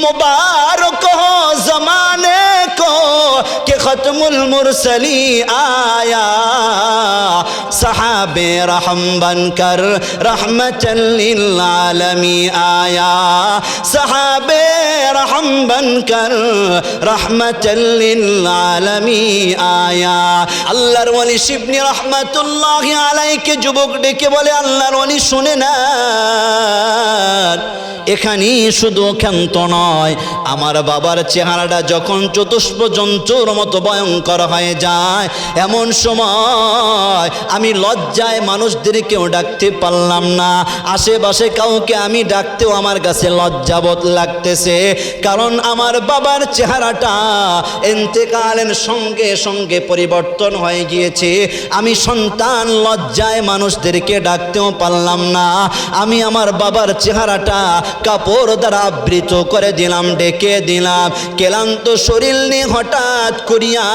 मुबारक हो ज़माने को कि ख़त्मुल मुरसली आया, सहाबे रहम बनकर रहमतल लिल आलमी आया, सहाबे रहम बनकर रहमतल लिल आलमी आया। আল্লাহর ওয়ালি শিবলি রহমাতুল্লাহি আলাইহি যুবক ডেকে বলে, আল্লাহর ওয়ালি শুনে না, এখানেই শুধু ক্ষান্ত নয়, আমার বাবার চেহারাটা যখন চতুষ্প জন্তুর মতো ভয়ঙ্কর হয়ে যায়, এমন সময় আমি লজ্জায় মানুষদেরকেও ডাকতে পারলাম না, আশেপাশে কাউকে আমি ডাকতেও আমার কাছে লজ্জাবোধ লাগতেছে, কারণ আমার বাবার চেহারাটা ইন্তেকালের সঙ্গে সঙ্গে পরিবর্তন হয়ে গিয়েছে। আমি সন্তান লজ্জায় মানুষদেরকে ডাকতেও পারলাম না, আমি আমার বাবার চেহারাটা কাপড় দ্বারা আবৃত করে দিলাম, ডেকে দিলাম। ক্লান্ত শরীর নিয়ে হঠাৎ করিয়া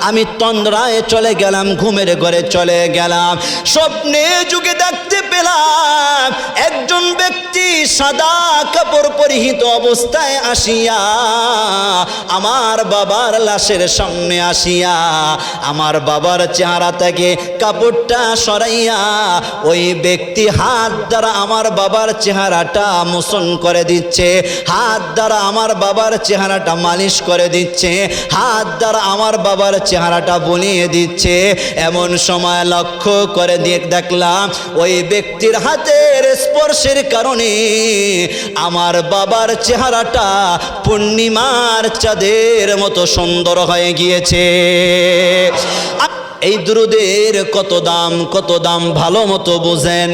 আমি তন্দ্রায় চলে গেলাম, ঘুমের ঘরে চলে গেলাম। স্বপ্নে যুগে দেখতে পেলাম একজন ব্যক্তি সাদা কাপড় পরিহিত অবস্থায় আসিয়া আমার বাবার লাশের সামনে আসিয়া আমার বাবার চেহারা থেকে কাপড়টা সরাইয়া ওই ব্যক্তি হাত দ্বারা আমার বাবার চেহারাটা মোচন করে দিচ্ছে, হাত দ্বারা আমার বাবার চেহারাটা মালিশ করে দিচ্ছে, হাত দ্বারা আমার বাবার চেহারাটা বুলিয়ে দিচ্ছে। এমন সময় লক্ষ্য করে দেখলাম ওই ব্যক্তির হাতের স্পর্শের কারণে আমার বাবার চেহারাটা পূর্ণিমার চাঁদের মতো সুন্দর হয়ে গিয়েছে। এই দুরুদের কত দাম ভালো মতো বোঝেন।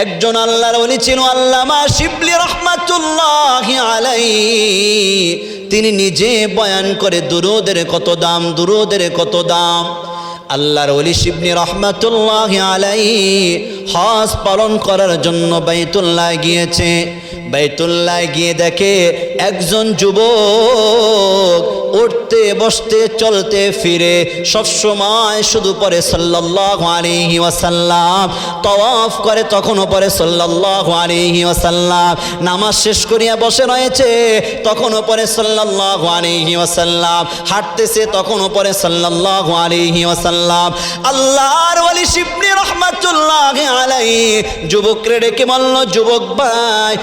একজন আল্লাহর ওলি ছিল আল্লামা শিবলি রহমাতুল্লাহি আলাইহি, তিনি নিজে বয়ান করে দুরুদের কত দাম। আল্লাহর ওলি শিবলি রহমাতুল্লাহি আলাইহি হজ পালন করার জন্য বাইতুল্লাহ গিয়েছে। বাইতুল্লাহ গিয়ে দেখে একজন যুবক উঠতে বসতে চলতে ফিরে সবসময় শুধু পরে সাল্লাল্লাহু আলাইহি ওয়াসাল্লাম, তাওয়াফ করে তখনও পরে সাল্লাল্লাহু আলাইহি ওয়াসাল্লাম, নামাজ শেষ করিয়া বসে রয়েছে তখনও পরে সাল্লাল্লাহু আলাইহি ওয়াসাল্লাম, হাঁটতেছে তখনও পরে সাল্লাল্লাহু আলাইহি ওয়াসাল্লাম। আল্লাহর ওলি শিবলি রহমাতুল্লাহি আলাইহি যুবকরে ডেকে বলল, যুবক ভাই,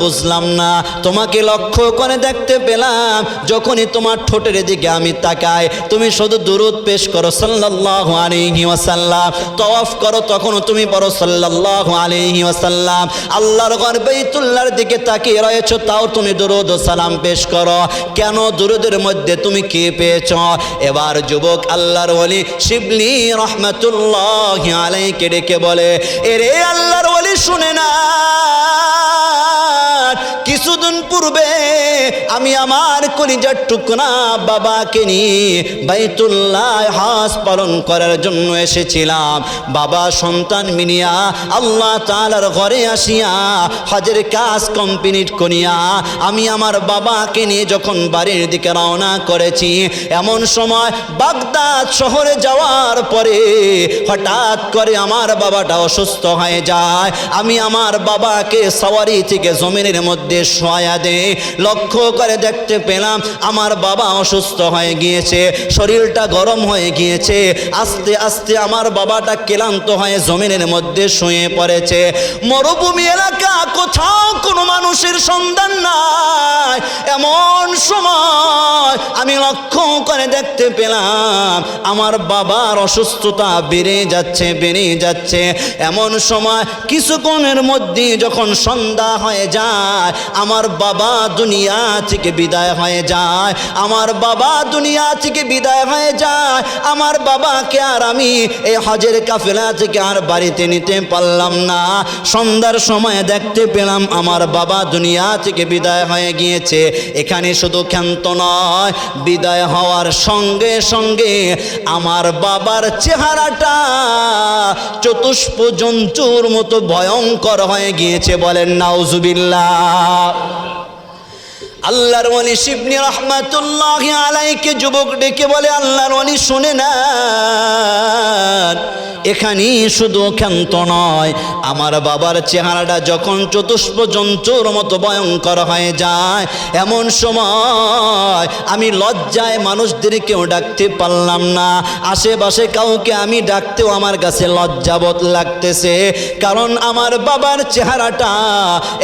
বুঝলাম না, তোমাকে লক্ষ্য করে দেখতে পেলাম যখনই তোমার ঠোঁটের দিকে আমি তাকাই তুমি শুধু দুরূদ পেশ করো সাল্লাল্লাহু আলাইহি ওয়াসাল্লাম, তাওয়াফ করো তখনও তুমি পড়ো সাল্লাল্লাহু আলাইহি ওয়াসাল্লাম, আল্লাহর ঘর বাইতুল্লাহর দিকে তাকিয়ে রয়েছো তাও তুমি দুরূদ ও সালাম পেশ করো, কেন দুরূদের মধ্যে তুমি কি পেয়েছো? এবার যুবক আল্লাহর ওলি শিবলি রহমাতুল্লাহি আলাইহি ডেকে বলে, এরে আল্লাহর ওলি শুনে না, কিছুদিন পূর্বে আমি আমার কলিজার টুকরা বাবাকে নিয়ে বাইতুল্লাহ হজ পালন করার জন্য এসেছিলাম। বাবা সন্তান মিনিয়া আল্লাহ তাআলার ঘরে আসিয়া হজের কাজ কমপ্লিট করিয়া আমি আমার বাবাকে নিয়ে যখন বাড়ির দিকে রওনা করেছি, এমন সময় বাগদাদ শহরে যাওয়ার পরে হঠাৎ করে আমার বাবাটা অসুস্থ হয়ে যায়। আমি আমার বাবাকে সওয়ারি থেকে জমিনের মধ্যে শোয়া দেই, লক্ষ্য করে দেখতে পেলাম আমার বাবা অসুস্থ হয়ে গিয়েছে, শরীরটা গরম হয়ে গিয়েছে, আস্তে আস্তে আমার বাবাটা ক্লান্ত হয়ে জমিনের মধ্যে শুয়ে পড়েছে। মরুভূমি এলাকা, কোথাও কোনো মানুষের সন্ধান নাই। এমন সময় আমি লক্ষ্য করে দেখতে পেলাম আমার বাবার অসুস্থতা বেড়ে যাচ্ছে। এমন সময় কিছুক্ষণের মধ্যে যখন সন্ধ্যা হয়ে যায় আমার বাবা দুনিয়া থেকে বিদায় হয়ে যায়, আমার বাবাকে আর আমি এই হজের কাফেলা থেকে আর বাড়িতে নিতে পারলাম না। সন্ধ্যার সময় দেখতে পেলাম আমার বাবা দুনিয়া থেকে বিদায় হয়ে গিয়েছে। এখানে শুধু ক্ষান্ত নয়, বিদায় হওয়ার সঙ্গে সঙ্গে আমার বাবার চেহারাটা চতুষ্প জন্তুর মতো ভয়ঙ্কর হয়ে গিয়েছে। বলেন নাউজুবিল্লাহ। আল্লাহর আল্লাহর ওলি শিবলি রহমাতুল্লাহি আলাইহিকে যুবক ডেকে বলে, আল্লাহর ওলি শুনে না, এখানেই শুধু ক্ষান্ত নয়, আমার বাবার চেহারাটা যখন চতুষ্প জন্তুর মতো ভয়ঙ্কর হয়ে যায়, এমন সময় আমি লজ্জায় মানুষদেরকেও ডাকতে পারলাম না, আশেপাশে কাউকে আমি ডাকতেও আমার কাছে লজ্জাবোধ লাগতেছে, কারণ আমার বাবার চেহারাটা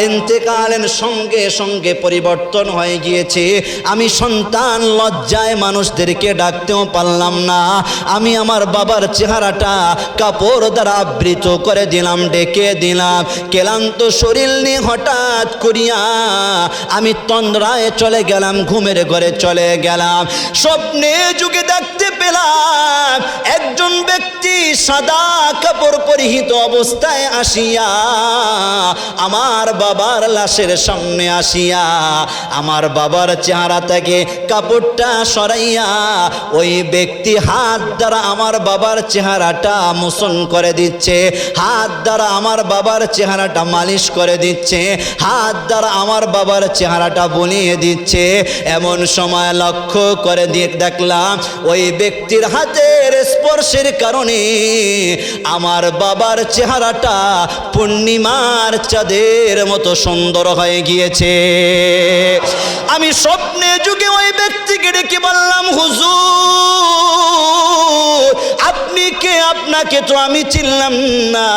ইন্তেকালের সঙ্গে সঙ্গে পরিবর্তন হয়ে গিয়েছে। আমি সন্তান লজ্জায় মানুষদেরকে ডাকতেও পারলাম না, আমি আমার বাবার চেহারাটা কাপড় দ্বারা আবৃত করে দিলাম, ডেকে দিলাম। ক্লান্ত শরীর নিয়ে হঠাৎ করিয়া আমি তন্দ্রায় চলে গেলাম, ঘুমের ঘরে চলে গেলাম। স্বপ্নে যুগে দেখতে পেলাম একজন ব্যক্তি সাদা কাপড় পরিহিত অবস্থায় আসিয়া আমার বাবার লাশের সামনে আসিয়া আমার বাবার চেহারা থেকে কাপড়টা সরাইয়া ওই ব্যক্তি হাত দ্বারা আমার বাবার চেহারাটা মোচন করে দিচ্ছে, হাত দ্বারা আমার বাবার চেহারাটা মালিশ করে দিচ্ছে, হাত দ্বারা আমার বাবার চেহারাটা বুলিয়ে দিচ্ছে। এমন সময় লক্ষ্য করে দেখলাম ওই ব্যক্তির হাতের স্পর্শের কারণে আমার বাবার চেহারাটা পূর্ণিমার চাঁদের মতো সুন্দর হয়ে গিয়েছে। আমি স্বপ্নে যুগে ওই ব্যক্তিকে ডেকে বললাম, হুজুর আপনি কে? আপনাকে তো আমি চিনলাম না,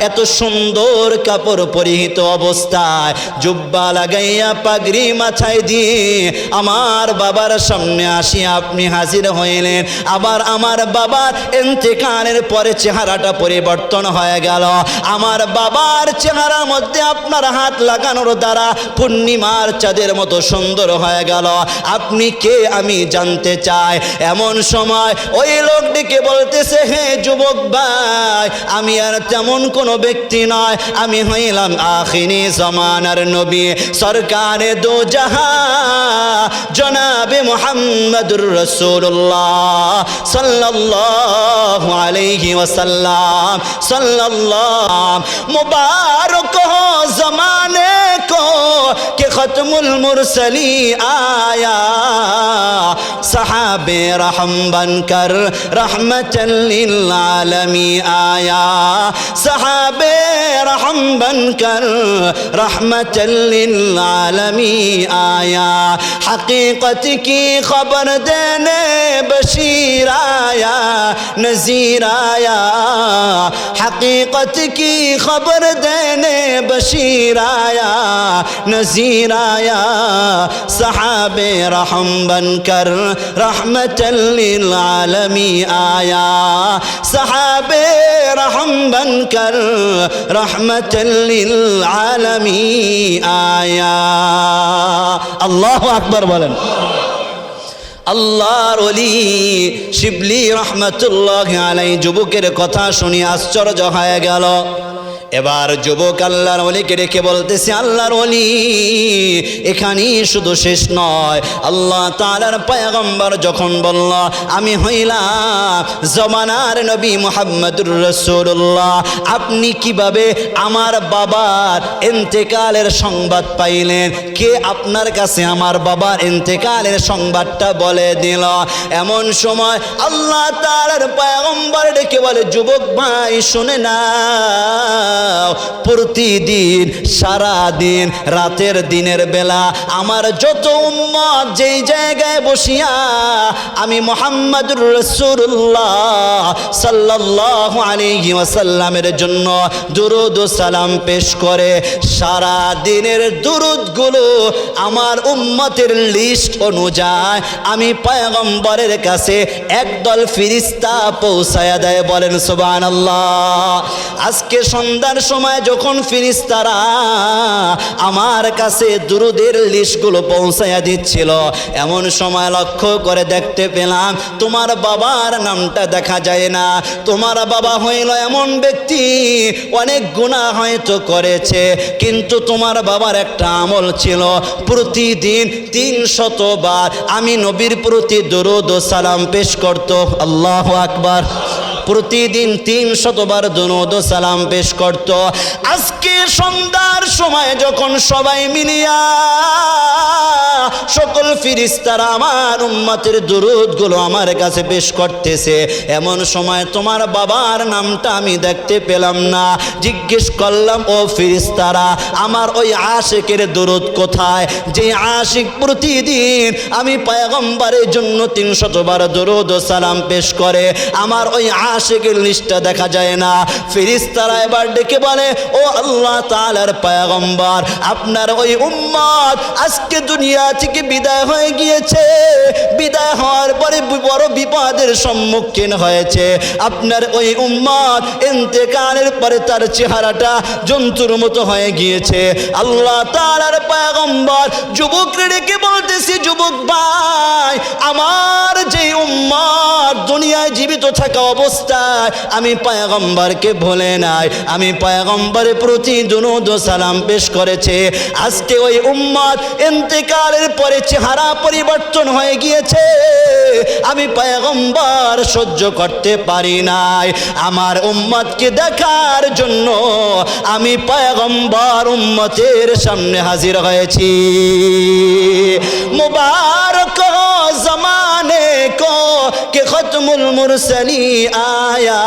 এত সুন্দর কাপড় পরিহিত অবস্থায় জুব্বা লাগাইয়া পাগড়ি মাথায় দিয়ে আমার বাবার সামনে আসিয়া আপনি হাজির হইলেন। আবার আমার বাবার ইন্তেকালের পরে চেহারাটা পরিবর্তন হয়ে গেল, আমার বাবার চেহারার মধ্যে আপনার হাত লাগানোর দ্বারা পূর্ণিমার চাঁদের মতো সুন্দর হয়ে গেল, আপনি কে আমি জানতে চাই। এমন সময় ওই লোক ডেকে বলতেছে, হে যুবক ভাই, আমি আর তেমন কোনো ব্যক্তি নয়, আমি হইলাম আখিরি জামানার নবী, সরকারে দো জাহান জনাবে মুহাম্মদুর রাসূলুল্লাহ সাল্লাল্লাহু আলাইহি ওয়াসাল্লাম সাল্লাল্লাহু मुबारक हो जमाने को कि खत्मुल मुरसली आया, सहाबे रहम बनकर रहमतल लिल आलमी आया, सहाबे रहम बनकर रहमतल लिल आलमी आया, हकीकत की खबर देने बशीर आया नज़ीर आया, हकीकत की खबर देने बशीर आया नज़ीर आया, सहाबे रहम बनकर रहमतल लिल आलमी आया, सहाबे रहम बनकर रहमतल लिल आलमी आया। अल्लाहु अकबर बोलें। আল্লাহর ওলি শিবলি রহমাতুল্লাহি আলাইহি যুবকের কথা শুনে আশ্চর্য হয়ে গেল। এবার যুবক আল্লাহর ওলিকে ডেকে বলতেছে, আল্লাহর ওলি এখানেই শুধু শেষ নয়, আল্লাহ তাআলার পয়গম্বর যখন বলল আমি হইলাম জমানার নবী মুহাম্মদুর রাসূলুল্লাহ, আপনি কিভাবে আমার বাবার ইন্তেকালের সংবাদ পাইলেন? কে আপনার কাছে আমার বাবার ইন্তেকালের সংবাদটা বলে দিল? এমন সময় আল্লাহ তাআলার পয়গম্বর ডেকে বলে, যুবক ভাই শুনে না, প্রতিদিন সারা দিন রাতের দিনের বেলা আমার যত উম্মত যেই জায়গায় বসিয়া আমি মুহাম্মদুর রাসূলুল্লাহ সাল্লাল্লাহু আলাইহি ওয়াসাল্লামের জন্য দুরূদ ও সালাম পেশ করে, সারা দিনের দুরূদগুলো আমার উম্মতের লিস্ট অনুযায়ী আমি পয়গম্বরের কাছে একদল ফেরেশতা পৌঁছায়া দেয়। বলেন সুবহানাল্লাহ। আজকে সন্ধ্যার সময় যখন ফেরেশতারা আমার কাছে দুরূদের লিস্টগুলো পৌঁছায়া দিচ্ছিল, এমন সময় লক্ষ্য করে দেখতে পেলাম তোমার বাবার নামটা দেখা যায় না। তোমার বাবা হইল এমন ব্যক্তি অনেক গুনাহ হয়তো করেছে, কিন্তু তোমার বাবার একটা আমল ছিল, প্রতিদিন 300 বার আমি নবীর প্রতি দুরূদ ও সালাম পেশ করত। আল্লাহু আকবার। প্রতিদিন 300 বার দুরূদ ও সালাম পেশ করত। আজকে সন্ধ্যার সময় যখন সবাই মিলিয়া সকল ফেরেশতারা আমার উম্মতের দুরূদগুলো আমার কাছে পেশ করতেছে। এমন সময় তোমার বাবার নামটা আমি দেখতে পেলাম না। জিজ্ঞেস করলাম, ও ফেরেশতারা, আমার ওই আশিকের দুরূদ কোথায়, যে আশিক প্রতিদিন আমি পয়গম্বরের জন্য 300 বার দুরূদ ও সালাম পেশ করে? আমার ওই আশিকের লিস্টটা দেখা যায় না। ফেরেশতারা এবার ডেকে বলে, ও আল্লাহ তাআলার পয়গম্বর, আপনার ওই উম্মত আজকে দুনিয়া থেকে বিদায় হয়ে গিয়েছে। বিদায় হওয়ার পরে বড় বিপদের সম্মুখীন হয়েছে। আপনার ওই উম্মত ইন্তেকালের পরে তার চেহারাটা জন্তুর মতো হয়ে গিয়েছে। আল্লাহ তাআলার পয়গম্বর যুবককে ডেকে বলতেছি, যুবক ভাই, আমার যে উম্মত দুনিয়ায় জীবিত থাকা অবস্থায় আমি পয়গম্বরকে ভুলে নাই, আমি পয়গম্বরের প্রতি দুরূদ ও সালাম পেশ করেছে, আজকে ওই উম্মত ইন্তেকালের পরে চেহারা পরিবর্তন হয়ে গিয়েছে। আমি পয়গম্বর সহ্য করতে পারি নাই। আমার উম্মতকে দেখার জন্য আমি পয়গম্বর উম্মতের সামনে হাজির হয়েছি। मुबारक हो ज़माने को कि ख़त्मुल मुरसली आया,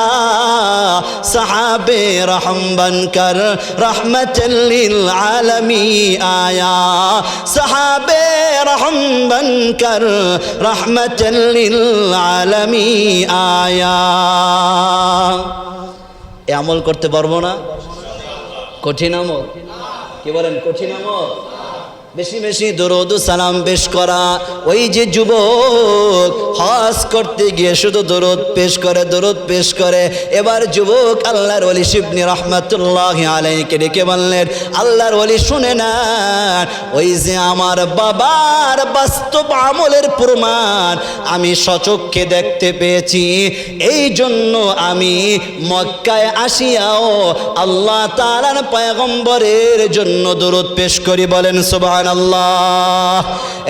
सहाबे रहम बनकर रहमतल लिल आलमी आया, सहाबे रहम बनकर रहमतल लिल आलमी आया। এ আমল করতে পারবো না? কঠিন আমল, কি বলেন? কঠিন আমল। বেশি বেশি দরুদ ও সালাম পেশ করা। ওই যে যুবক হজ করতে গিয়ে শুধু দরুদ পেশ করে, দরুদ পেশ করে। এবার যুবক আল্লাহর ওলি শিবলি রহমাতুল্লাহি আলাইহিকে ডেকে বললেন, আল্লাহর ওলি শুনে না, ওই যে আমার বাবার বাস্তব আমলের প্রমাণ আমি সচক্ষে দেখতে পেয়েছি। এই জন্য আমি মক্কায় আসিয়াও আল্লাহ তাআলার পয়গম্বরের জন্য দরুদ পেশ করি। বলেন সুবহানাল্লাহ।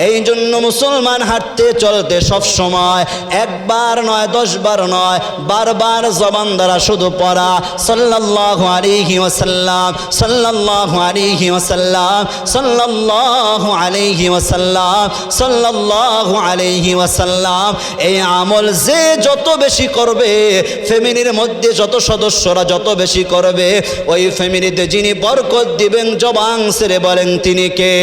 এই জন্য মুসলমান হাঁটতে চলতে সব সময় একবার নয়, 10 বার নয়, বারবার জবান দ্বারা শুধু পড়া সাল্লাল্লাহু আলাইহি ওয়াসাল্লাম, সাল্লাল্লাহু আলাইহি ওয়াসাল্লাম, সাল্লাল্লাহু আলাইহি ওয়াসাল্লাম, সাল্লাল্লাহু আলাইহি ওয়াসাল্লাম। এই আমল যে যত বেশি করবে, ফ্যামিলির মধ্যে যত সদস্যরা যত বেশি করবে, ওই ফ্যামিলিতে যিনি বরকত দিবেন জবান ছেড়ে বলেন তিনি কে?